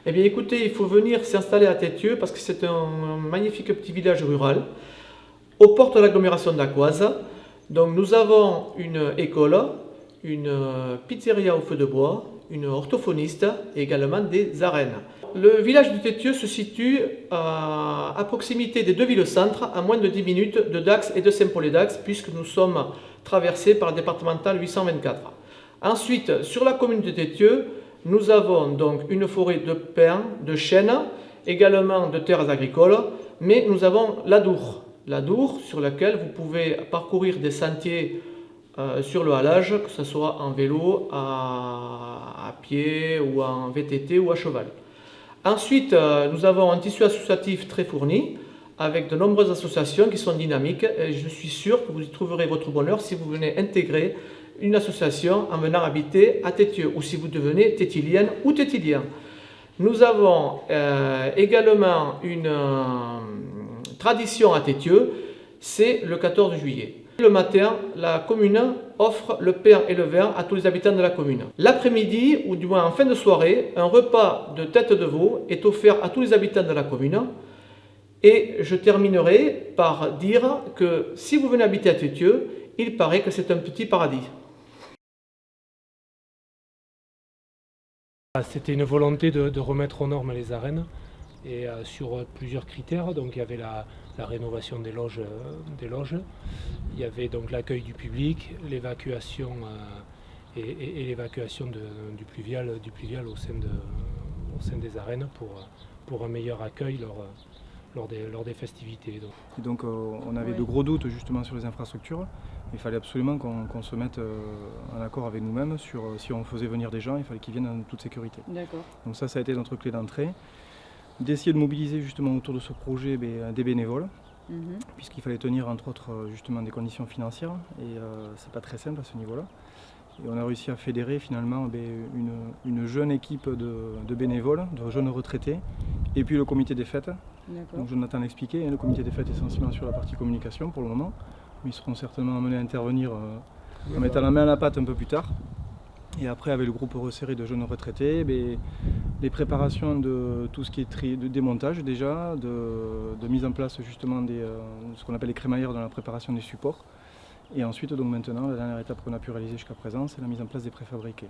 Eh bien écoutez, il faut venir s'installer à Tétieux parce que c'est un magnifique petit village rural aux portes de l'agglomération d'Aquoise. Donc nous avons une école, une pizzeria au feu de bois, une orthophoniste et également des arènes. Le village de Tétieux se situe à proximité des deux villes-centres, à moins de 10 minutes de Dax et de Saint-Paul-et-Dax, puisque nous sommes traversés par la départementale 824. Ensuite, sur la commune de Tétieux, nous avons donc une forêt de pins, de chênes, également de terres agricoles, mais nous avons l'Adour sur laquelle vous pouvez parcourir des sentiers sur le halage, que ce soit en vélo, à pied ou en VTT ou à cheval. Ensuite, nous avons un tissu associatif très fourni, avec de nombreuses associations qui sont dynamiques, et je suis sûr que vous y trouverez votre bonheur si vous venez intégrer une association en venant habiter à Tétieux, ou si vous devenez tétilienne ou tétilien. Nous avons également une tradition à Tétieux, c'est le 14 juillet. Le matin, la commune offre le pain et le vin à tous les habitants de la commune. L'après-midi, ou du moins en fin de soirée, un repas de tête de veau est offert à tous les habitants de la commune. Et je terminerai par dire que si vous venez habiter à Tétieux, il paraît que c'est un petit paradis. C'était une volonté de remettre aux normes les arènes et sur plusieurs critères. Donc il y avait la rénovation des loges, il y avait donc l'accueil du public, l'évacuation et l'évacuation du pluvial au sein des arènes pour un meilleur accueil lors des festivités. Donc on avait de gros doutes justement sur les infrastructures. Il fallait absolument qu'on se mette en accord avec nous-mêmes sur si on faisait venir des gens, il fallait qu'ils viennent en toute sécurité. D'accord. Donc ça a été notre clé d'entrée. D'essayer de mobiliser justement autour de ce projet des bénévoles, puisqu'il fallait tenir entre autres justement des conditions financières, et c'est pas très simple à ce niveau-là. Et on a réussi à fédérer finalement une jeune équipe de bénévoles, de jeunes retraités, et puis le comité des fêtes. Donc Jonathan l'a expliqué, le comité des fêtes est essentiellement sur la partie communication pour le moment, mais ils seront certainement amenés à intervenir en mettant la main à la pâte un peu plus tard. Et après, avec le groupe resserré de jeunes retraités, les préparations de tout ce qui est de démontage déjà, de mise en place justement de ce qu'on appelle les crémaillères dans la préparation des supports. Et ensuite, donc maintenant, la dernière étape qu'on a pu réaliser jusqu'à présent, c'est la mise en place des préfabriqués.